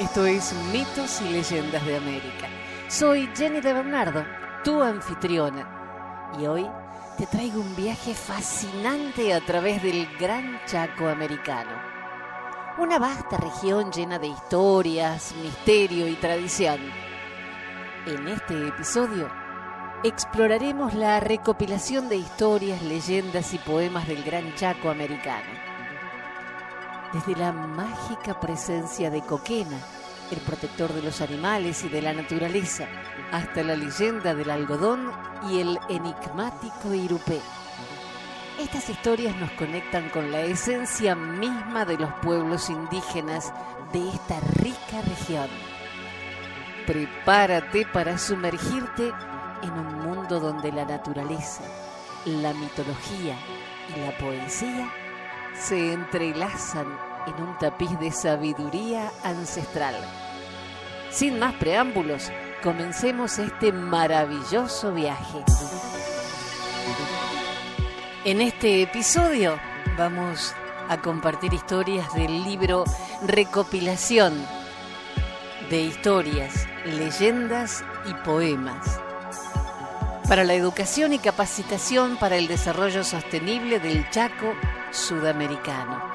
Esto es Mitos y Leyendas de América. Soy Jenny de Bernardo, tu anfitriona, y hoy te traigo un viaje fascinante a través del Gran Chaco americano. Una vasta región llena de historias, misterio y tradición. En este episodio exploraremos la recopilación de historias, leyendas y poemas del Gran Chaco americano. Desde la mágica presencia de Coquena, el protector de los animales y de la naturaleza, hasta la leyenda del algodón y el enigmático Irupé. Estas historias nos conectan con la esencia misma de los pueblos indígenas de esta rica región. Prepárate para sumergirte en un mundo donde la naturaleza, la mitología y la poesía se entrelazan en un tapiz de sabiduría ancestral. Sin más preámbulos, comencemos este maravilloso viaje. En este episodio vamos a compartir historias del libro Recopilación de historias, leyendas y poemas para la educación y capacitación para el desarrollo sostenible del Chaco sudamericano.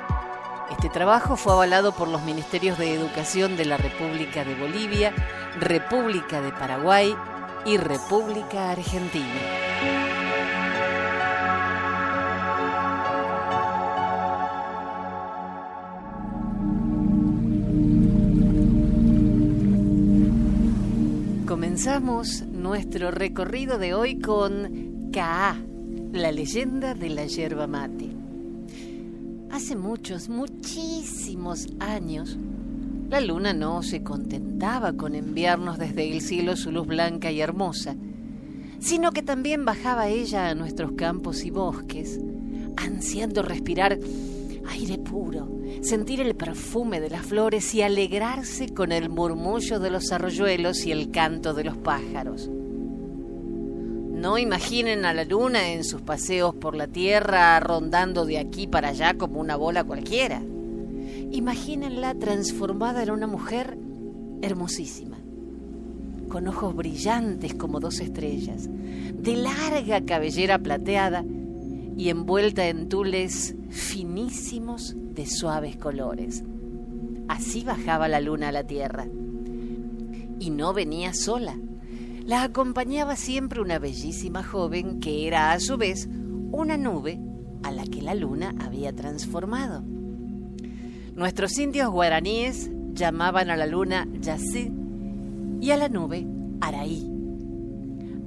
Este trabajo fue avalado por los Ministerios de Educación de la República de Bolivia, República de Paraguay y República Argentina. Comenzamos nuestro recorrido de hoy con Kaá, la leyenda de la yerba mate. Hace muchísimos años, la luna no se contentaba con enviarnos desde el cielo su luz blanca y hermosa, sino que también bajaba ella a nuestros campos y bosques, ansiando respirar aire puro, sentir el perfume de las flores y alegrarse con el murmullo de los arroyuelos y el canto de los pájaros. No imaginen a la luna en sus paseos por la tierra rondando de aquí para allá como una bola cualquiera. Imagínenla transformada en una mujer hermosísima, con ojos brillantes como 2 estrellas, de larga cabellera plateada y envuelta en tules finísimos de suaves colores. Así bajaba la luna a la tierra. Y no venía sola. La acompañaba siempre una bellísima joven que era a su vez una nube a la que la luna había transformado. Nuestros indios guaraníes llamaban a la luna Yací y a la nube Araí.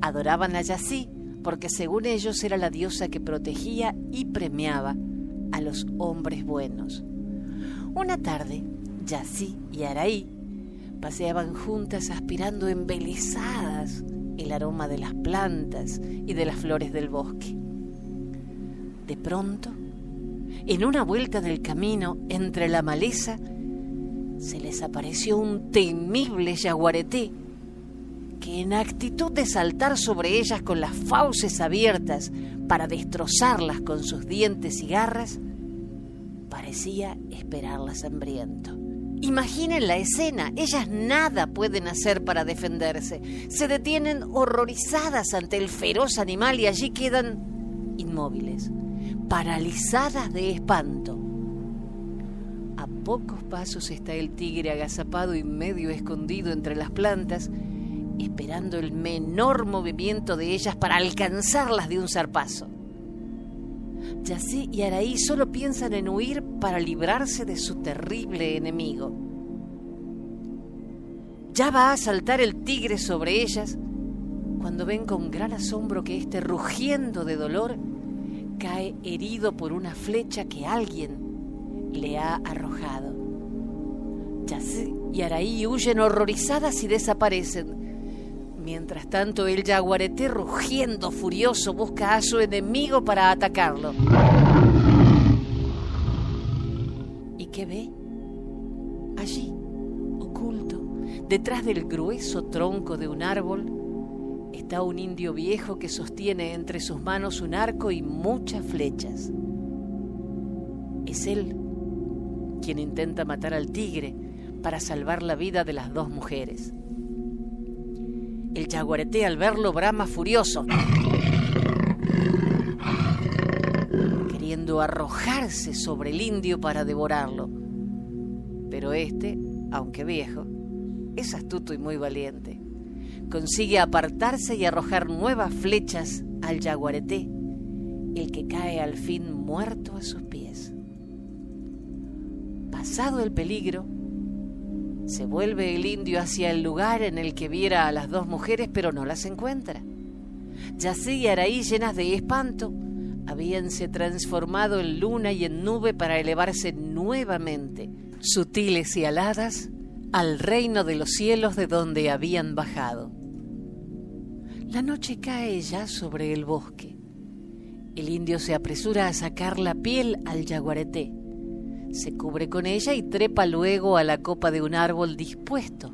Adoraban a Yací porque según ellos era la diosa que protegía y premiaba a los hombres buenos. Una tarde, Yací y Araí paseaban juntas aspirando embelesadas el aroma de las plantas y de las flores del bosque. De pronto, en una vuelta del camino entre la maleza, se les apareció un temible yaguareté que, en actitud de saltar sobre ellas con las fauces abiertas para destrozarlas con sus dientes y garras, parecía esperarlas hambriento. Imaginen la escena, ellas nada pueden hacer para defenderse. Se detienen horrorizadas ante el feroz animal y allí quedan inmóviles, paralizadas de espanto. A pocos pasos está el tigre agazapado y medio escondido entre las plantas, esperando el menor movimiento de ellas para alcanzarlas de un zarpazo. Yací y Araí solo piensan en huir para librarse de su terrible enemigo. Ya va a saltar el tigre sobre ellas cuando ven con gran asombro que éste, rugiendo de dolor, cae herido por una flecha que alguien le ha arrojado. Yací y Araí huyen horrorizadas y desaparecen. Mientras tanto, el yaguareté, rugiendo furioso, busca a su enemigo para atacarlo. ¿Y qué ve? Allí, oculto, detrás del grueso tronco de un árbol, está un indio viejo que sostiene entre sus manos un arco y muchas flechas. Es él quien intenta matar al tigre, para salvar la vida de las dos mujeres. El yaguareté, al verlo, brama furioso, queriendo arrojarse sobre el indio para devorarlo. Pero este, aunque viejo, es astuto y muy valiente. Consigue apartarse y arrojar nuevas flechas al yaguareté, el que cae al fin muerto a sus pies. Pasado el peligro, se vuelve el indio hacia el lugar en el que viera a las dos mujeres, pero no las encuentra. Yacé y Araí, llenas de espanto, habíanse transformado en luna y en nube para elevarse nuevamente, sutiles y aladas, al reino de los cielos de donde habían bajado. La noche cae ya sobre el bosque. El indio se apresura a sacar la piel al yaguareté. Se cubre con ella y trepa luego a la copa de un árbol dispuesto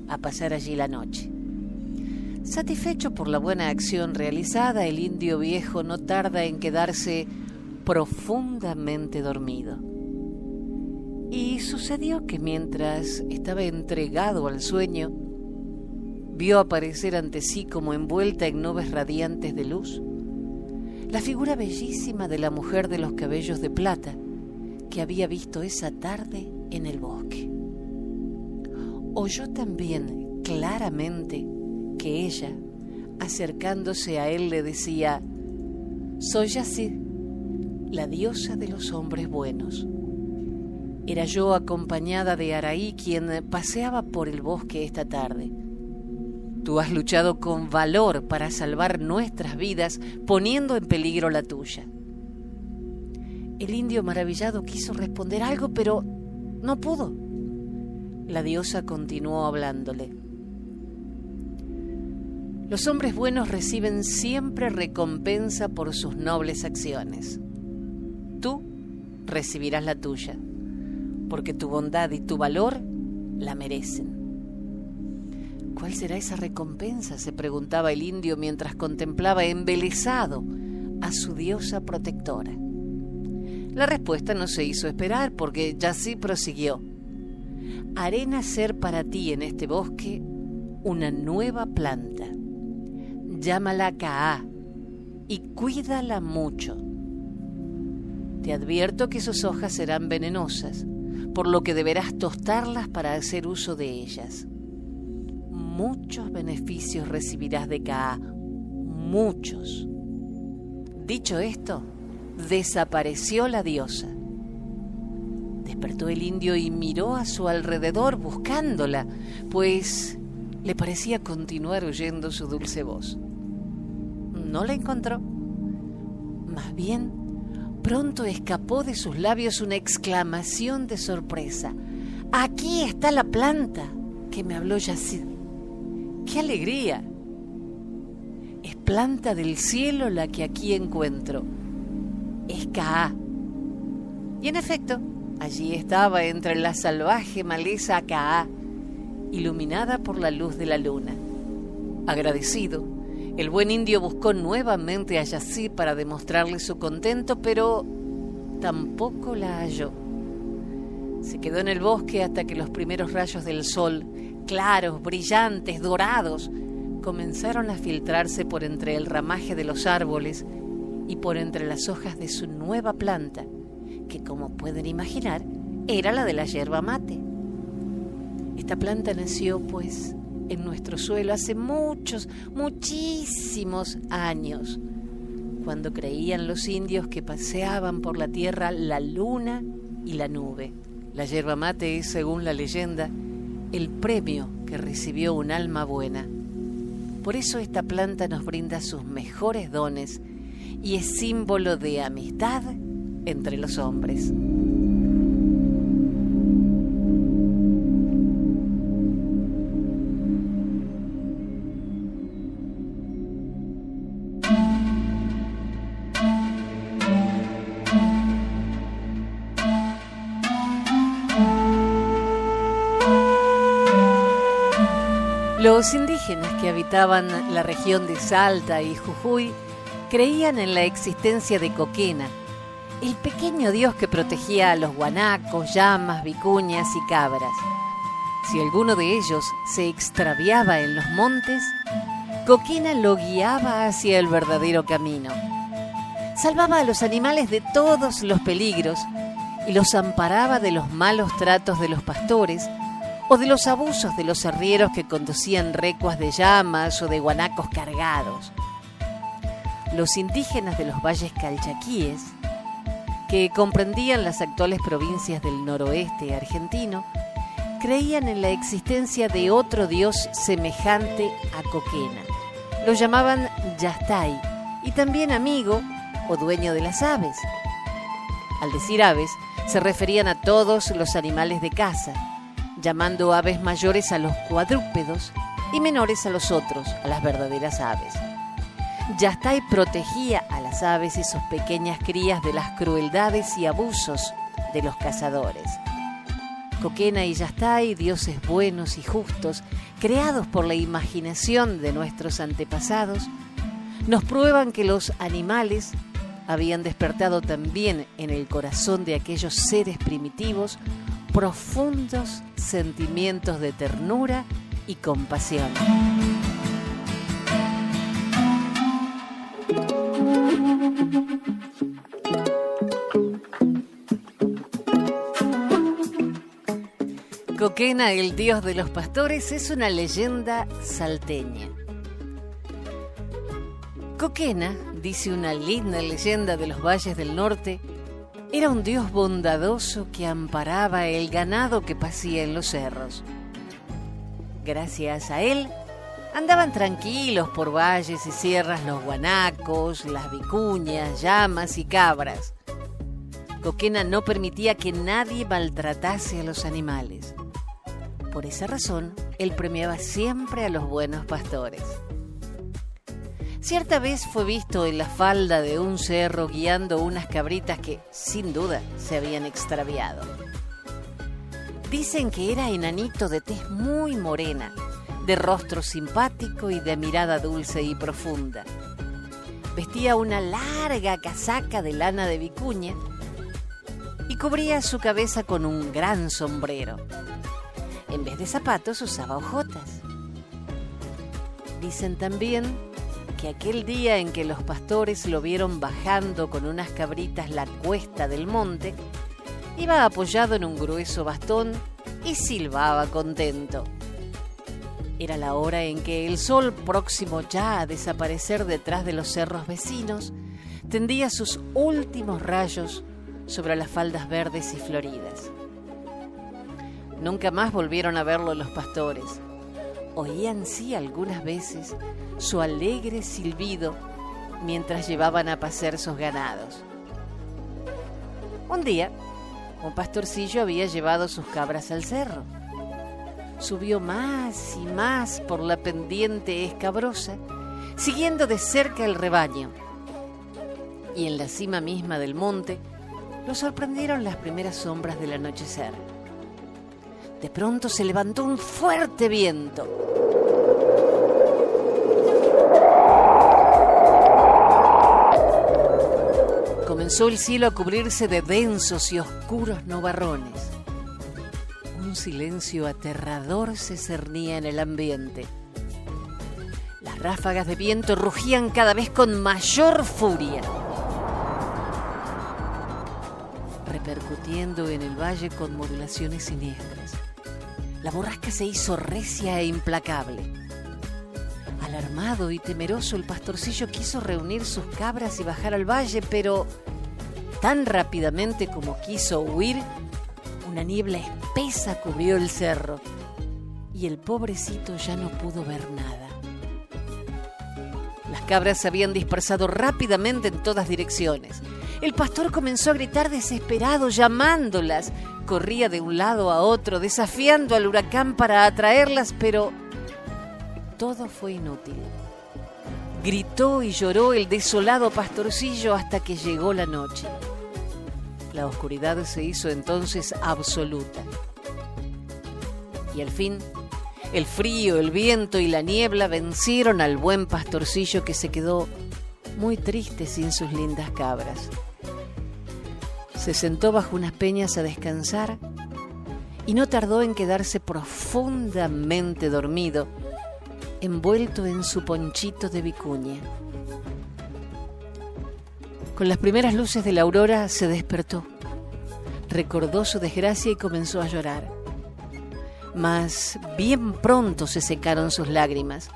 a pasar allí la noche. Satisfecho por la buena acción realizada, el indio viejo no tarda en quedarse profundamente dormido. Y sucedió que mientras estaba entregado al sueño, vio aparecer ante sí, como envuelta en nubes radiantes de luz, la figura bellísima de la mujer de los cabellos de plata que había visto esa tarde en el bosque. Oyó también claramente que ella, acercándose a él, le decía: «Soy Yazid, la diosa de los hombres buenos. Era yo acompañada de Araí, quien paseaba por el bosque esta tarde. Tú has luchado con valor para salvar nuestras vidas, poniendo en peligro la tuya». El indio maravillado quiso responder algo, pero no pudo. La diosa continuó hablándole: «Los hombres buenos reciben siempre recompensa por sus nobles acciones. Tú recibirás la tuya, porque tu bondad y tu valor la merecen». «¿Cuál será esa recompensa?», se preguntaba el indio mientras contemplaba embelesado a su diosa protectora. La respuesta no se hizo esperar, porque Yazid prosiguió: «Haré nacer para ti en este bosque una nueva planta. Llámala Kaá y cuídala mucho. Te advierto que sus hojas serán venenosas, por lo que deberás tostarlas para hacer uso de ellas. Muchos beneficios recibirás de Kaá, muchos». Dicho esto, desapareció la diosa. Despertó el indio y miró a su alrededor buscándola, pues le parecía continuar oyendo su dulce voz. No la encontró. Más bien, pronto escapó de sus labios una exclamación de sorpresa: «¡Aquí está la planta que me habló Yazid! ¡Qué alegría! Es planta del cielo la que aquí encuentro. Es Kaá». Y en efecto, allí estaba entre la salvaje maleza Kaá, iluminada por la luz de la luna. Agradecido, el buen indio buscó nuevamente a Yazid para demostrarle su contento, pero tampoco la halló. Se quedó en el bosque hasta que los primeros rayos del sol, claros, brillantes, dorados, comenzaron a filtrarse por entre el ramaje de los árboles y por entre las hojas de su nueva planta, que, como pueden imaginar, era la de la yerba mate. Esta planta nació, pues, en nuestro suelo hace muchísimos años, cuando creían los indios que paseaban por la tierra la luna y la nube. La yerba mate es, según la leyenda, el premio que recibió un alma buena. Por eso esta planta nos brinda sus mejores dones y es símbolo de amistad entre los hombres. Los indígenas que habitaban la región de Salta y Jujuy creían en la existencia de Coquena, el pequeño dios que protegía a los guanacos, llamas, vicuñas y cabras. Si alguno de ellos se extraviaba en los montes, Coquena lo guiaba hacia el verdadero camino. Salvaba a los animales de todos los peligros y los amparaba de los malos tratos de los pastores o de los abusos de los arrieros que conducían recuas de llamas o de guanacos cargados. Los indígenas de los valles calchaquíes, que comprendían las actuales provincias del noroeste argentino, creían en la existencia de otro dios semejante a Coquena. Lo llamaban Yastay y también amigo o dueño de las aves. Al decir aves, se referían a todos los animales de caza, llamando aves mayores a los cuadrúpedos y menores a los otros, a las verdaderas aves. Yastay protegía a las aves y sus pequeñas crías de las crueldades y abusos de los cazadores. Coquena y Yastay, dioses buenos y justos, creados por la imaginación de nuestros antepasados, nos prueban que los animales habían despertado también en el corazón de aquellos seres primitivos profundos sentimientos de ternura y compasión. Coquena, el dios de los pastores, es una leyenda salteña. Coquena, dice una linda leyenda de los valles del norte, era un dios bondadoso que amparaba el ganado que pasía en los cerros. Gracias a él, andaban tranquilos por valles y sierras los guanacos, las vicuñas, llamas y cabras. Coquena no permitía que nadie maltratase a los animales. Por esa razón, él premiaba siempre a los buenos pastores. Cierta vez fue visto en la falda de un cerro guiando unas cabritas que, sin duda, se habían extraviado. Dicen que era enanito de tez muy morena, de rostro simpático y de mirada dulce y profunda. Vestía una larga casaca de lana de vicuña y cubría su cabeza con un gran sombrero. En vez de zapatos usaba hojotas. Dicen también que aquel día en que los pastores lo vieron bajando con unas cabritas la cuesta del monte, iba apoyado en un grueso bastón y silbaba contento. Era la hora en que el sol, próximo ya a desaparecer detrás de los cerros vecinos, tendía sus últimos rayos sobre las faldas verdes y floridas. Nunca más volvieron a verlo los pastores. Oían sí algunas veces su alegre silbido mientras llevaban a pacer sus ganados. Un día, un pastorcillo había llevado sus cabras al cerro. Subió más y más por la pendiente escabrosa, siguiendo de cerca el rebaño. Y en la cima misma del monte lo sorprendieron las primeras sombras del anochecer. De pronto se levantó un fuerte viento. Comenzó el cielo a cubrirse de densos y oscuros nubarrones. Un silencio aterrador se cernía en el ambiente. Las ráfagas de viento rugían cada vez con mayor furia, repercutiendo en el valle con modulaciones siniestras. La borrasca se hizo recia e implacable. Alarmado y temeroso, el pastorcillo quiso reunir sus cabras y bajar al valle, pero tan rápidamente como quiso huir, una niebla espesa cubrió el cerro y el pobrecito ya no pudo ver nada. Las cabras se habían dispersado rápidamente en todas direcciones. El pastor comenzó a gritar desesperado, llamándolas. Corría de un lado a otro, desafiando al huracán para atraerlas, pero todo fue inútil. Gritó y lloró el desolado pastorcillo hasta que llegó la noche. La oscuridad se hizo entonces absoluta. Y al fin, el frío, el viento y la niebla vencieron al buen pastorcillo, que se quedó muy triste sin sus lindas cabras. Se sentó bajo unas peñas a descansar y no tardó en quedarse profundamente dormido, envuelto en su ponchito de vicuña. Con las primeras luces de la aurora se despertó, recordó su desgracia y comenzó a llorar. Mas bien pronto se secaron sus lágrimas.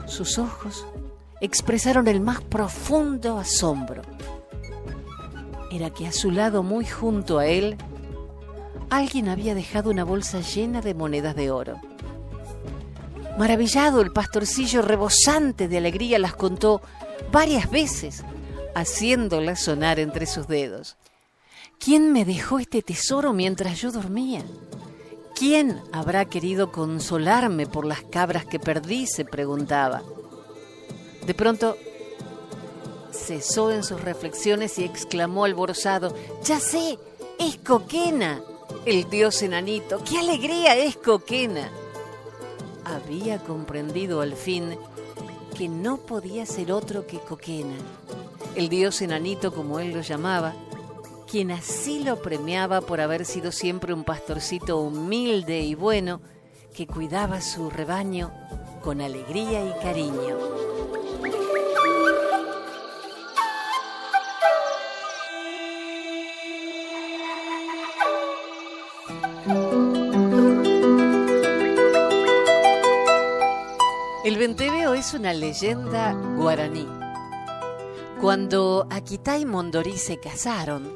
Sus ojos expresaron el más profundo asombro. Era que a su lado, muy junto a él, alguien había dejado una bolsa llena de monedas de oro. Maravillado, el pastorcillo, rebosante de alegría, las contó varias veces, haciéndolas sonar entre sus dedos. ¿Quién me dejó este tesoro mientras yo dormía? ¿Quién habrá querido consolarme por las cabras que perdí?, se preguntaba. De pronto cesó en sus reflexiones y exclamó alborozado: ¡Ya sé! ¡Es Coquena! El dios enanito. ¡Qué alegría es Coquena! Había comprendido al fin que no podía ser otro que Coquena, el dios enanito, como él lo llamaba, quien así lo premiaba por haber sido siempre un pastorcito humilde y bueno que cuidaba su rebaño con alegría y cariño. El venteveo es una leyenda guaraní. Cuando Akitá y Mondorí se casaron,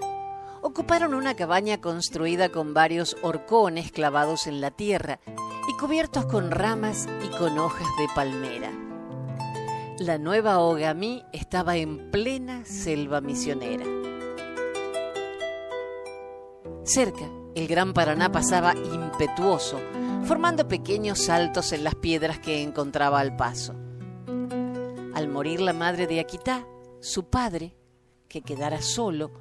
ocuparon una cabaña construida con varios horcones clavados en la tierra y cubiertos con ramas y con hojas de palmera. La nueva Ogamí estaba en plena selva misionera. Cerca, el gran Paraná pasaba impetuoso, formando pequeños saltos en las piedras que encontraba al paso. Al morir la madre de Akitá, su padre, que quedara solo,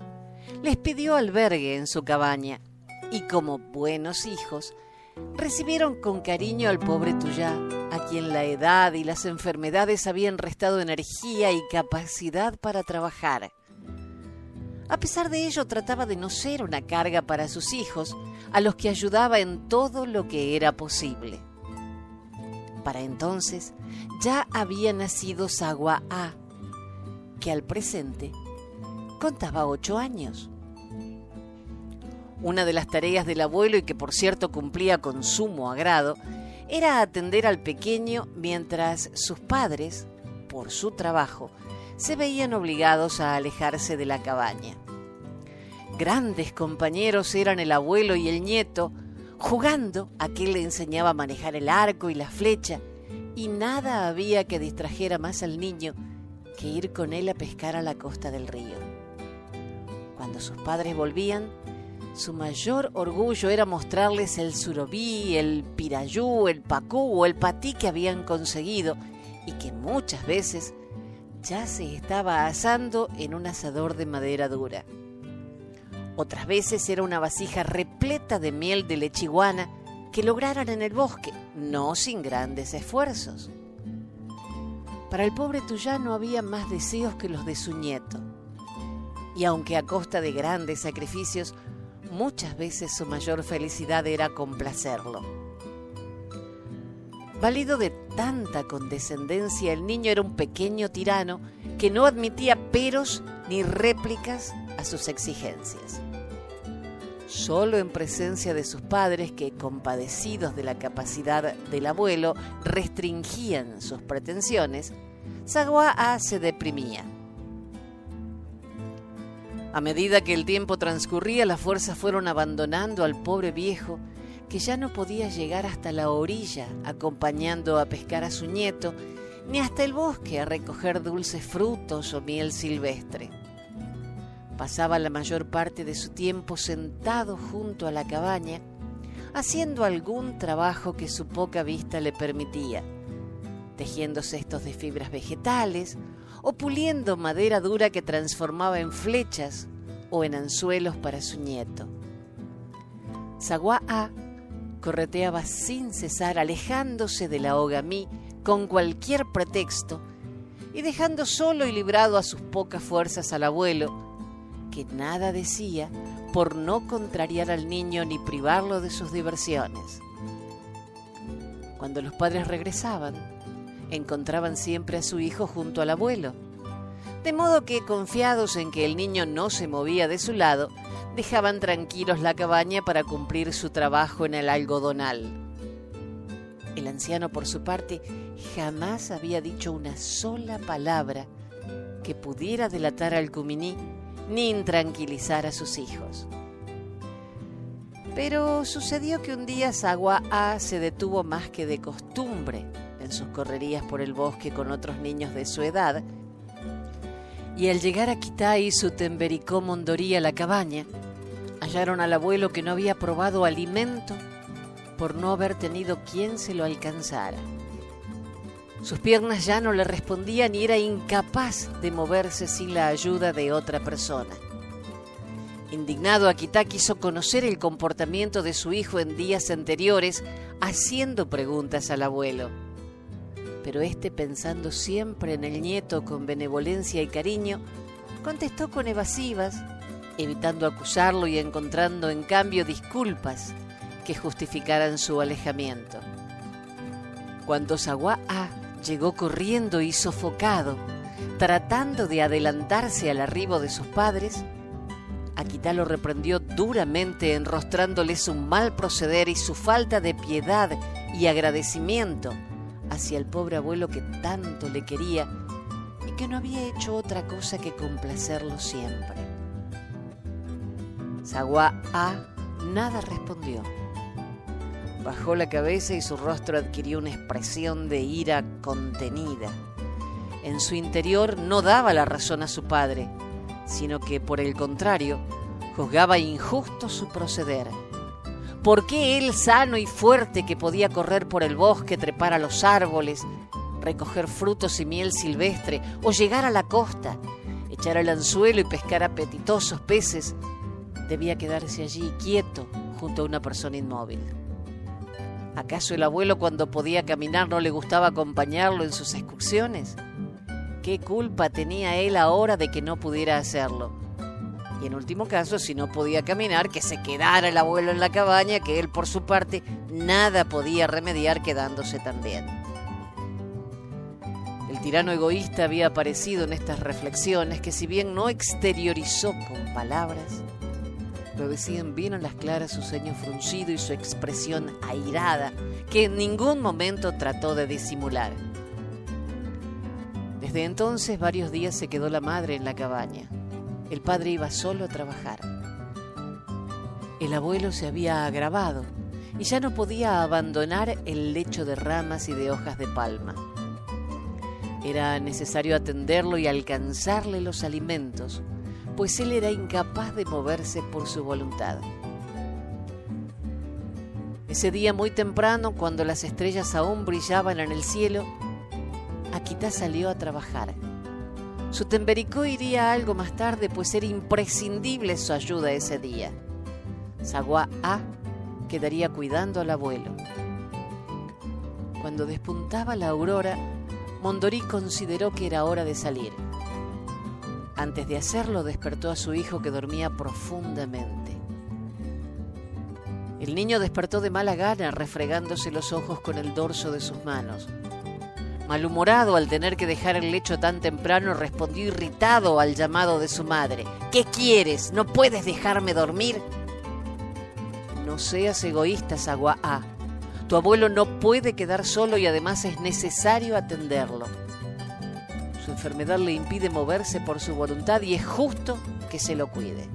les pidió albergue en su cabaña y, como buenos hijos, recibieron con cariño al pobre Tuyá, a quien la edad y las enfermedades habían restado energía y capacidad para trabajar. A pesar de ello, trataba de no ser una carga para sus hijos, a los que ayudaba en todo lo que era posible. Para entonces ya había nacido Sagua A, que al presente contaba 8 años. Una de las tareas del abuelo, y que por cierto cumplía con sumo agrado, era atender al pequeño mientras sus padres, por su trabajo, se veían obligados a alejarse de la cabaña. Grandes compañeros eran el abuelo y el nieto, jugando a que él le enseñaba a manejar el arco y la flecha, y nada había que distrajera más al niño que ir con él a pescar a la costa del río. Cuando sus padres volvían, su mayor orgullo era mostrarles el surubí, el pirayú, el pacú o el patí que habían conseguido y que muchas veces ya se estaba asando en un asador de madera dura. Otras veces era una vasija repleta de miel de lechiguana que lograran en el bosque, no sin grandes esfuerzos. Para el pobre Tuyá no había más deseos que los de su nieto, y aunque a costa de grandes sacrificios, muchas veces su mayor felicidad era complacerlo. Valido de tanta condescendencia, el niño era un pequeño tirano que no admitía peros ni réplicas a sus exigencias. Solo en presencia de sus padres, que, compadecidos de la capacidad del abuelo, restringían sus pretensiones, Sagua A se deprimía. A medida que el tiempo transcurría, las fuerzas fueron abandonando al pobre viejo, que ya no podía llegar hasta la orilla acompañando a pescar a su nieto, ni hasta el bosque a recoger dulces frutos o miel silvestre. Pasaba la mayor parte de su tiempo sentado junto a la cabaña, haciendo algún trabajo que su poca vista le permitía, tejiendo cestos de fibras vegetales o puliendo madera dura que transformaba en flechas o en anzuelos para su nieto. Sagua A correteaba sin cesar, alejándose de la Ogamí con cualquier pretexto y dejando solo y librado a sus pocas fuerzas al abuelo, que nada decía por no contrariar al niño ni privarlo de sus diversiones. Cuando los padres regresaban, encontraban siempre a su hijo junto al abuelo, de modo que, confiados en que el niño no se movía de su lado, dejaban tranquilos la cabaña para cumplir su trabajo en el algodonal. El anciano, por su parte, jamás había dicho una sola palabra que pudiera delatar al cuminí ni intranquilizar a sus hijos. Pero sucedió que un día Sagua se detuvo más que de costumbre en sus correrías por el bosque con otros niños de su edad, y al llegar a Kitá y su Tembericó Mondorí a la cabaña, hallaron al abuelo que no había probado alimento por no haber tenido quien se lo alcanzara. Sus piernas ya no le respondían y era incapaz de moverse sin la ayuda de otra persona. Indignado, Akita quiso conocer el comportamiento de su hijo en días anteriores, haciendo preguntas al abuelo. Pero éste, pensando siempre en el nieto con benevolencia y cariño, contestó con evasivas, evitando acusarlo y encontrando en cambio disculpas que justificaran su alejamiento. Cuando Sagua llegó corriendo y sofocado, tratando de adelantarse al arribo de sus padres, Akita lo reprendió duramente, enrostrándole su mal proceder y su falta de piedad y agradecimiento hacia el pobre abuelo que tanto le quería y que no había hecho otra cosa que complacerlo siempre. Sagua nada respondió. Bajó la cabeza y su rostro adquirió una expresión de ira contenida. En su interior no daba la razón a su padre, sino que, por el contrario, juzgaba injusto su proceder. ¿Por qué él, sano y fuerte, que podía correr por el bosque, trepar a los árboles, recoger frutos y miel silvestre, o llegar a la costa, echar al anzuelo y pescar apetitosos peces, debía quedarse allí quieto junto a una persona inmóvil? ¿Acaso el abuelo, cuando podía caminar, no le gustaba acompañarlo en sus excursiones? ¿Qué culpa tenía él ahora de que no pudiera hacerlo? Y en último caso, si no podía caminar, que se quedara el abuelo en la cabaña, que él por su parte nada podía remediar quedándose también. El tirano egoísta había aparecido en estas reflexiones que, si bien no exteriorizó con palabras, lo decían bien a las claras su ceño fruncido y su expresión airada, que en ningún momento trató de disimular. Desde entonces varios días se quedó la madre en la cabaña. El padre iba solo a trabajar. El abuelo se había agravado y ya no podía abandonar el lecho de ramas y de hojas de palma. Era necesario atenderlo y alcanzarle los alimentos, pues él era incapaz de moverse por su voluntad. Ese día, muy temprano, cuando las estrellas aún brillaban en el cielo, Akita salió a trabajar. Su Tembericó iría algo más tarde, pues era imprescindible su ayuda ese día. Sagua quedaría cuidando al abuelo. Cuando despuntaba la aurora, Mondorí consideró que era hora de salir. Antes de hacerlo, despertó a su hijo, que dormía profundamente. El niño despertó de mala gana, refregándose los ojos con el dorso de sus manos. Malhumorado al tener que dejar el lecho tan temprano, respondió irritado al llamado de su madre. ¿Qué quieres? ¿No puedes dejarme dormir? No seas egoísta, Sagua. Tu abuelo no puede quedar solo y además es necesario atenderlo. Su enfermedad le impide moverse por su voluntad y es justo que se lo cuide.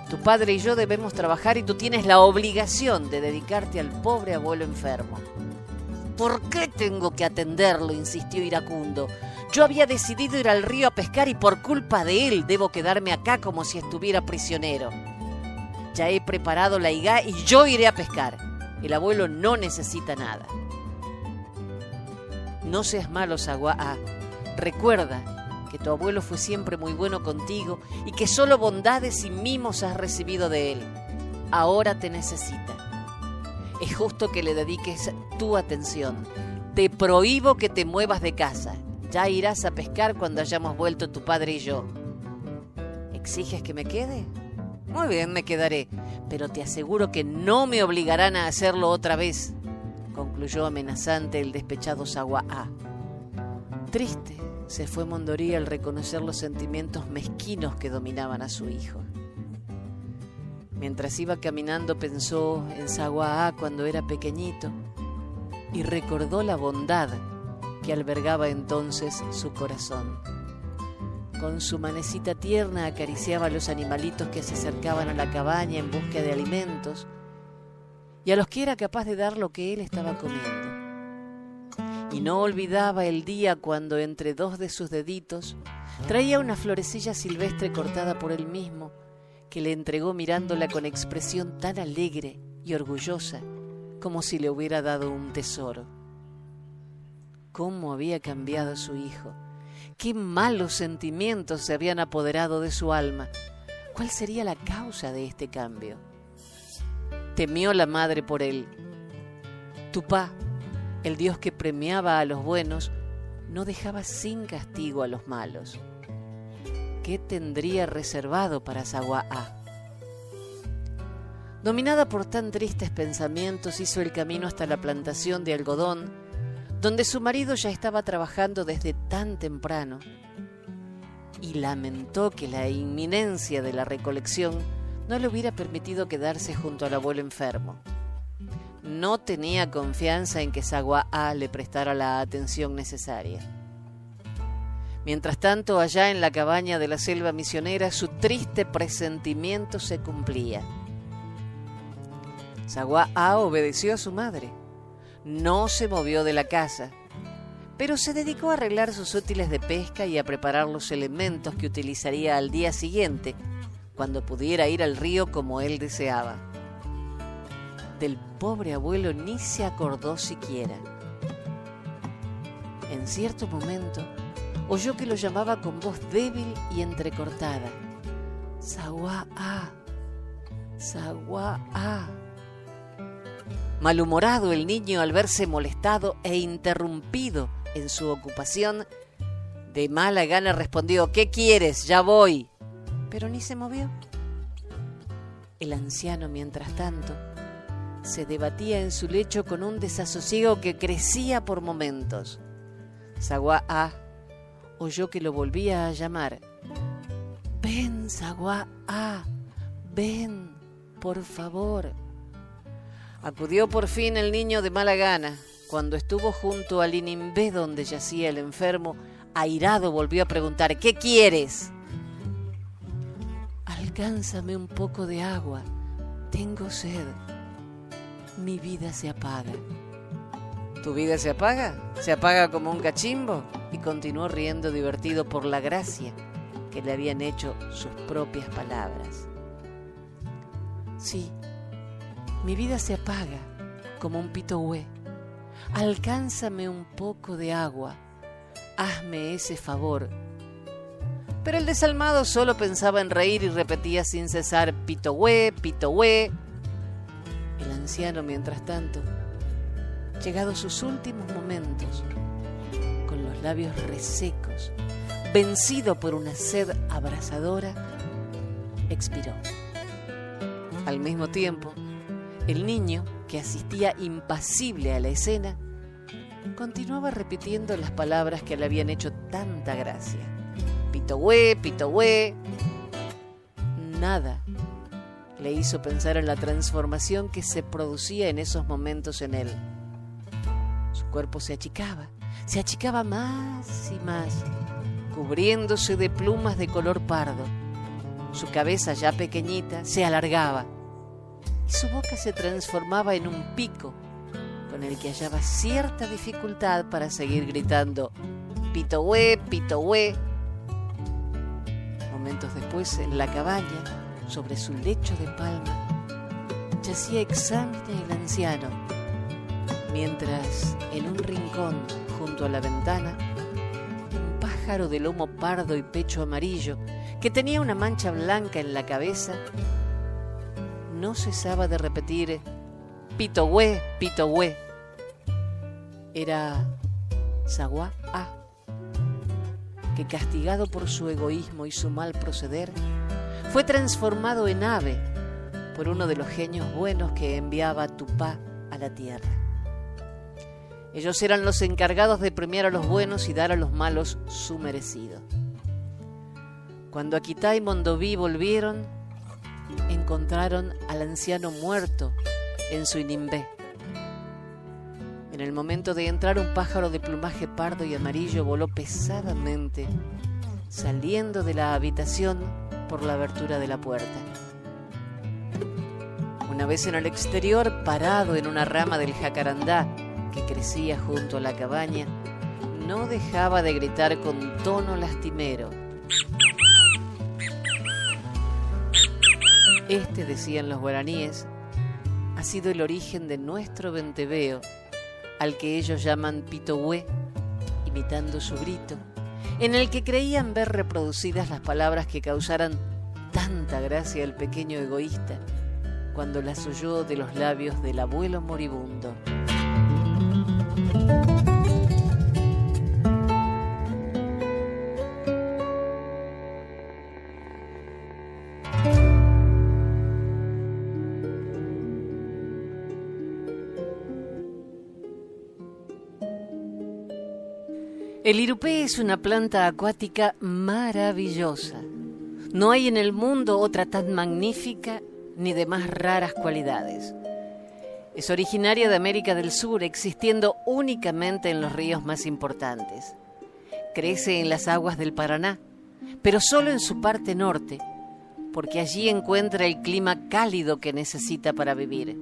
Tu padre y yo debemos trabajar y tú tienes la obligación de dedicarte al pobre abuelo enfermo. ¿Por qué tengo que atenderlo?, insistió iracundo. Yo había decidido ir al río a pescar y por culpa de él debo quedarme acá como si estuviera prisionero. Ya he preparado la higá y yo iré a pescar. El abuelo no necesita nada. No seas malo, Sagua. Recuerda que tu abuelo fue siempre muy bueno contigo y que solo bondades y mimos has recibido de él. Ahora te necesita. Es justo que le dediques tu atención. Te prohíbo que te muevas de casa. Ya irás a pescar cuando hayamos vuelto tu padre y yo. ¿Exiges que me quede? Muy bien, me quedaré, pero te aseguro que no me obligarán a hacerlo otra vez, concluyó amenazante el despechado Sagua-a. Triste se fue Mondori al reconocer los sentimientos mezquinos que dominaban a su hijo. Mientras iba caminando pensó en Sagua-a cuando era pequeñito y recordó la bondad que albergaba entonces su corazón. Con su manecita tierna acariciaba a los animalitos que se acercaban a la cabaña en busca de alimentos y a los que era capaz de dar lo que él estaba comiendo. Y no olvidaba el día cuando entre dos de sus deditos traía una florecilla silvestre cortada por él mismo, que le entregó mirándola con expresión tan alegre y orgullosa como si le hubiera dado un tesoro. ¿Cómo había cambiado su hijo? ¿Qué malos sentimientos se habían apoderado de su alma? ¿Cuál sería la causa de este cambio? Temió la madre por él. Tupá, el dios que premiaba a los buenos, no dejaba sin castigo a los malos. ¿Qué tendría reservado para Sagua-a? Dominada por tan tristes pensamientos, hizo el camino hasta la plantación de algodón, donde su marido ya estaba trabajando desde tan temprano, y lamentó que la inminencia de la recolección no le hubiera permitido quedarse junto al abuelo enfermo. No tenía confianza en que Sagua-a le prestara la atención necesaria. Mientras tanto, allá en la cabaña de la selva misionera, su triste presentimiento se cumplía. Sagua-a obedeció a su madre. No se movió de la casa, pero se dedicó a arreglar sus útiles de pesca y a preparar los elementos que utilizaría al día siguiente, cuando pudiera ir al río como él deseaba. Del pobre abuelo ni se acordó siquiera. En cierto momento, oyó que lo llamaba con voz débil y entrecortada. Sagua-a, Sagua-a. Malhumorado el niño al verse molestado e interrumpido en su ocupación, de mala gana respondió: ¿Qué quieres? Ya voy. Pero ni se movió. El anciano, mientras tanto, se debatía en su lecho con un desasosiego que crecía por momentos. Sagua-a oyó que lo volvía a llamar. Ven, Sagua-a, ven, por favor. Acudió por fin el niño de mala gana. Cuando estuvo junto al Inimbé donde yacía el enfermo, airado volvió a preguntar: ¿Qué quieres? Alcánzame un poco de agua. Tengo sed. Mi vida se apaga. ¿Tu vida se apaga? ¿Se apaga como un cachimbo? Y continuó riendo divertido por la gracia que le habían hecho sus propias palabras. Sí, mi vida se apaga como un pitohue. Alcánzame un poco de agua. Hazme ese favor. Pero el desalmado solo pensaba en reír y repetía sin cesar: pitohue, pitohue. El anciano, mientras tanto, llegados sus últimos momentos, con los labios resecos, vencido por una sed abrasadora, expiró. Al mismo tiempo, el niño, que asistía impasible a la escena, continuaba repitiendo las palabras que le habían hecho tanta gracia. Pitohue, pitohue. Nada le hizo pensar en la transformación que se producía en esos momentos en él. Su cuerpo se achicaba más y más, cubriéndose de plumas de color pardo. Su cabeza, ya pequeñita, se alargaba y su boca se transformaba en un pico con el que hallaba cierta dificultad para seguir gritando: pitohue, pitohue. Momentos después, en la cabaña, sobre su lecho de palma, yacía exánime el anciano, mientras en un rincón junto a la ventana, un pájaro de lomo pardo y pecho amarillo, que tenía una mancha blanca en la cabeza, no cesaba de repetir: pitohue, pitohue. Era Sagua-a, que, castigado por su egoísmo y su mal proceder, fue transformado en ave por uno de los genios buenos que enviaba Tupá a la tierra. Ellos eran los encargados de premiar a los buenos y dar a los malos su merecido. Cuando Akitá y Mondoví volvieron, encontraron al anciano muerto en su inimbé. En el momento de entrar, un pájaro de plumaje pardo y amarillo voló pesadamente, saliendo de la habitación por la abertura de la puerta. Una vez en el exterior, parado en una rama del jacarandá que crecía junto a la cabaña, no dejaba de gritar con tono lastimero. Este, decían los guaraníes, ha sido el origen de nuestro venteveo, al que ellos llaman pitohué, imitando su grito, en el que creían ver reproducidas las palabras que causaran tanta gracia al pequeño egoísta cuando las oyó de los labios del abuelo moribundo. El irupé es una planta acuática maravillosa. No hay en el mundo otra tan magnífica ni de más raras cualidades. Es originaria de América del Sur, existiendo únicamente en los ríos más importantes. Crece en las aguas del Paraná, pero solo en su parte norte, porque allí encuentra el clima cálido que necesita para vivir.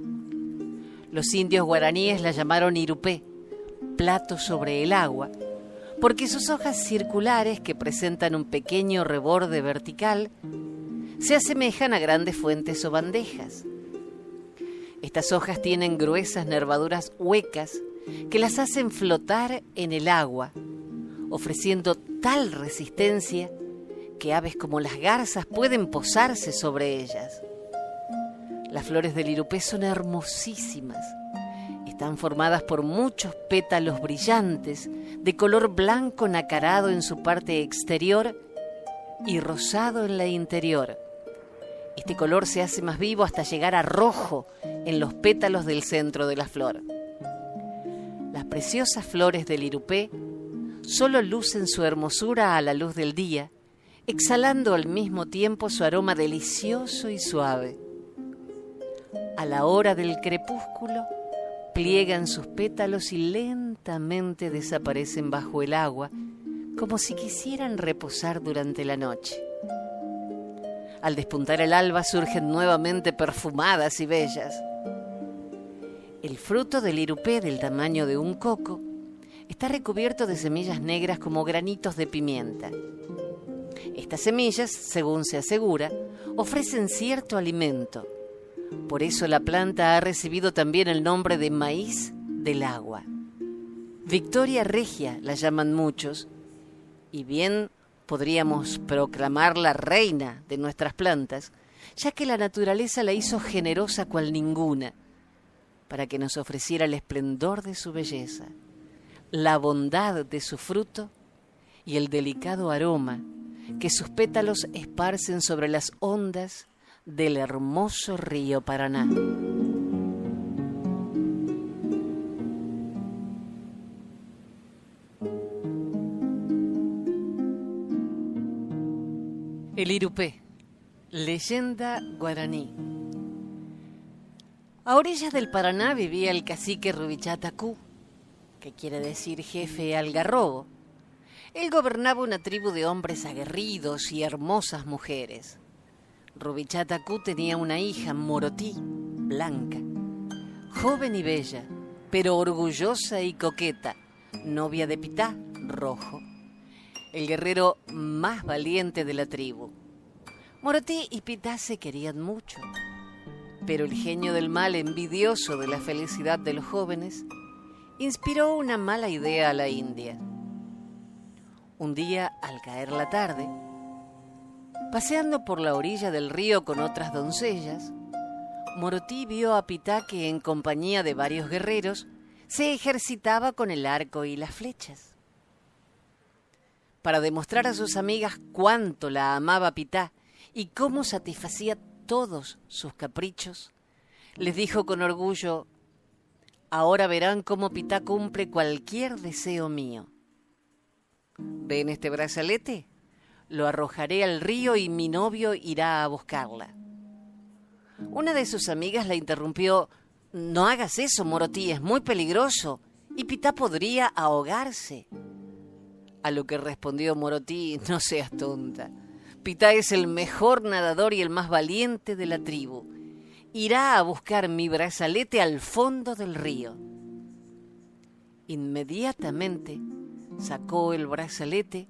Los indios guaraníes la llamaron irupé, plato sobre el agua, porque sus hojas circulares, que presentan un pequeño reborde vertical, se asemejan a grandes fuentes o bandejas. Estas hojas tienen gruesas nervaduras huecas que las hacen flotar en el agua, ofreciendo tal resistencia que aves como las garzas pueden posarse sobre ellas. Las flores del irupé son hermosísimas. Están formadas por muchos pétalos brillantes, de color blanco nacarado en su parte exterior y rosado en la interior. Este color se hace más vivo hasta llegar a rojo en los pétalos del centro de la flor. Las preciosas flores del irupé solo lucen su hermosura a la luz del día, exhalando al mismo tiempo su aroma delicioso y suave. A la hora del crepúsculo, pliegan sus pétalos y lentamente desaparecen bajo el agua, como si quisieran reposar durante la noche. Al despuntar el alba surgen nuevamente perfumadas y bellas. El fruto del irupé, del tamaño de un coco, está recubierto de semillas negras como granitos de pimienta. Estas semillas, según se asegura, ofrecen cierto alimento. Por eso la planta ha recibido también el nombre de maíz del agua. Victoria regia la llaman muchos, y bien podríamos proclamarla reina de nuestras plantas, ya que la naturaleza la hizo generosa cual ninguna, para que nos ofreciera el esplendor de su belleza, la bondad de su fruto y el delicado aroma que sus pétalos esparcen sobre las ondas del hermoso río Paraná. El irupé, leyenda guaraní. A orillas del Paraná vivía el cacique Rubichata-Cu, que quiere decir jefe algarrobo. Él gobernaba una tribu de hombres aguerridos y hermosas mujeres. Rubichata-Cu tenía una hija, Morotí, blanca, joven y bella, pero orgullosa y coqueta, novia de Pitá, rojo, el guerrero más valiente de la tribu. Morotí y Pitá se querían mucho, pero el genio del mal, envidioso de la felicidad de los jóvenes, inspiró una mala idea a la india. Un día, al caer la tarde, paseando por la orilla del río con otras doncellas, Morotí vio a Pitá que, en compañía de varios guerreros, se ejercitaba con el arco y las flechas. Para demostrar a sus amigas cuánto la amaba Pitá y cómo satisfacía todos sus caprichos, les dijo con orgullo: ahora verán cómo Pitá cumple cualquier deseo mío. ¿Ven este brazalete? Lo arrojaré al río y mi novio irá a buscarla. Una de sus amigas la interrumpió: no hagas eso, Morotí, es muy peligroso y Pitá podría ahogarse. A lo que respondió Morotí: no seas tonta. Pitá es el mejor nadador y el más valiente de la tribu. Irá a buscar mi brazalete al fondo del río. Inmediatamente sacó el brazalete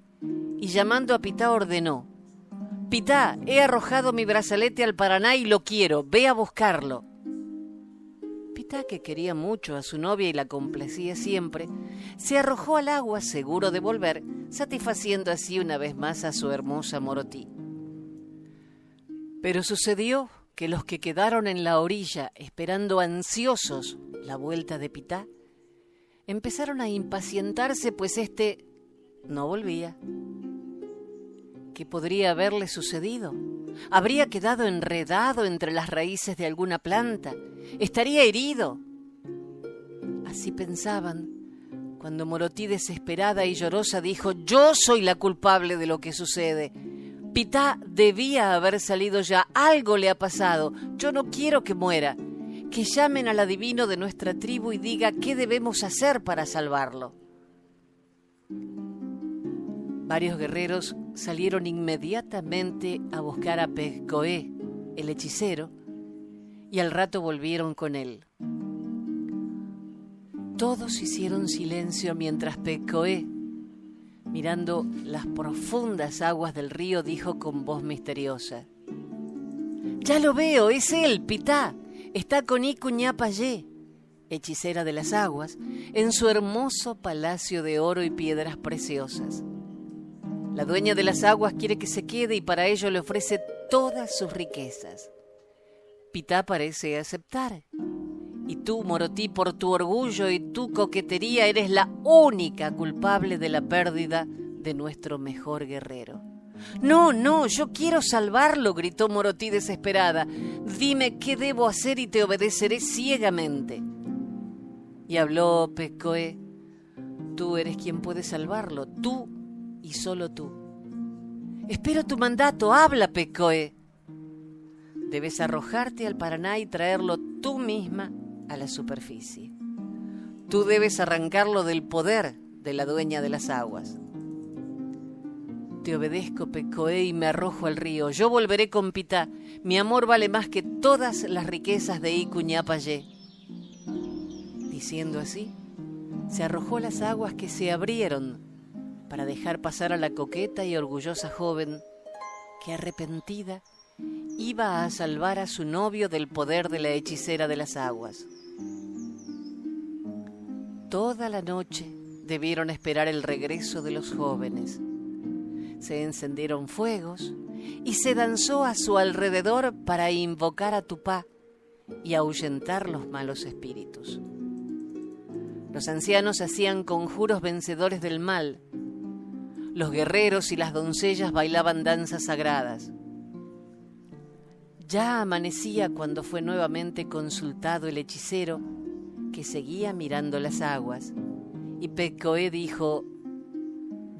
y llamando a Pitá ordenó: Pitá, he arrojado mi brazalete al Paraná y lo quiero, ve a buscarlo. Pitá, que quería mucho a su novia y la complacía siempre, se arrojó al agua seguro de volver, satisfaciendo así una vez más a su hermosa Morotí. Pero sucedió que los que quedaron en la orilla esperando ansiosos la vuelta de Pitá empezaron a impacientarse, pues éste no volvía. ¿Qué podría haberle sucedido? ¿Habría quedado enredado entre las raíces de alguna planta? ¿Estaría herido? Así pensaban cuando Morotí, desesperada y llorosa, dijo: yo soy la culpable de lo que sucede. Pitá debía haber salido ya, algo le ha pasado, yo no quiero que muera. Que llamen al adivino de nuestra tribu y diga qué debemos hacer para salvarlo. Varios guerreros salieron inmediatamente a buscar a Pekkoe, el hechicero, y al rato volvieron con él. Todos hicieron silencio mientras Pekkoe, mirando las profundas aguas del río, dijo con voz misteriosa: ya lo veo, es él, Pitá. Está con Iku Ñapayé, hechicera de las aguas, en su hermoso palacio de oro y piedras preciosas. La dueña de las aguas quiere que se quede y para ello le ofrece todas sus riquezas. Pitá parece aceptar. Y tú, Morotí, por tu orgullo y tu coquetería, eres la única culpable de la pérdida de nuestro mejor guerrero. No, yo quiero salvarlo, gritó Morotí desesperada. Dime qué debo hacer y te obedeceré ciegamente. Y habló Pekkoe: tú eres quien puede salvarlo, tú y solo tú. Espero tu mandato, habla, Pekkoe. Debes arrojarte al Paraná y traerlo tú misma a la superficie. Tú debes arrancarlo del poder de la dueña de las aguas. Te obedezco, Pekkoe, y me arrojo al río. Yo volveré con Pitá. Mi amor vale más que todas las riquezas de Iku Ñapayé. Diciendo así, se arrojó a las aguas que se abrieron para dejar pasar a la coqueta y orgullosa joven que, arrepentida, iba a salvar a su novio del poder de la hechicera de las aguas. Toda la noche debieron esperar el regreso de los jóvenes. Se encendieron fuegos y se danzó a su alrededor para invocar a Tupá y ahuyentar los malos espíritus. Los ancianos hacían conjuros vencedores del mal. Los guerreros y las doncellas bailaban danzas sagradas. Ya amanecía cuando fue nuevamente consultado el hechicero, que seguía mirando las aguas, y Pekkoe dijo: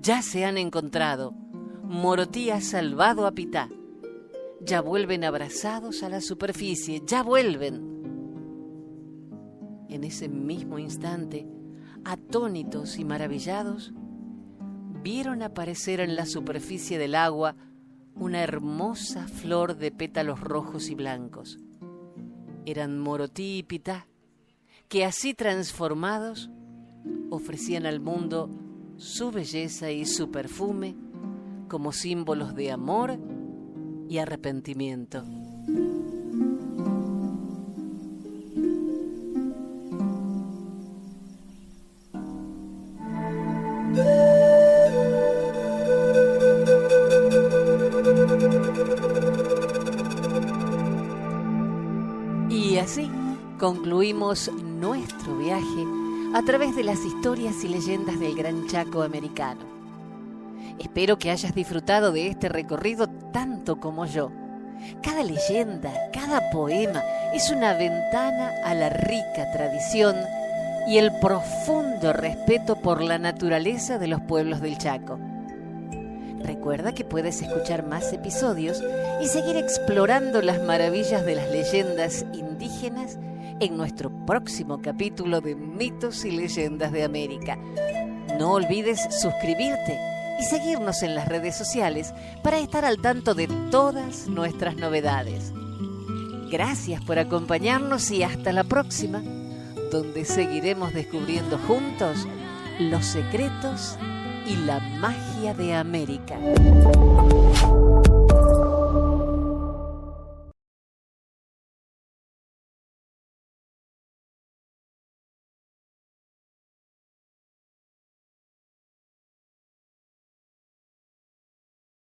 ya se han encontrado. Morotí ha salvado a Pitá. Ya vuelven abrazados a la superficie, ya vuelven. En ese mismo instante, atónitos y maravillados, vieron aparecer en la superficie del agua una hermosa flor de pétalos rojos y blancos. Eran Morotí y Pitá, que así transformados ofrecían al mundo su belleza y su perfume como símbolos de amor y arrepentimiento. Y así concluimos nuestro viaje a través de las historias y leyendas del Gran Chaco americano. Espero que hayas disfrutado de este recorrido tanto como yo. Cada leyenda, cada poema es una ventana a la rica tradición y el profundo respeto por la naturaleza de los pueblos del Chaco. Recuerda que puedes escuchar más episodios y seguir explorando las maravillas de las leyendas indígenas en nuestro próximo capítulo de Mitos y Leyendas de América. No olvides suscribirte y seguirnos en las redes sociales para estar al tanto de todas nuestras novedades. Gracias por acompañarnos y hasta la próxima, donde seguiremos descubriendo juntos los secretos y la magia de América.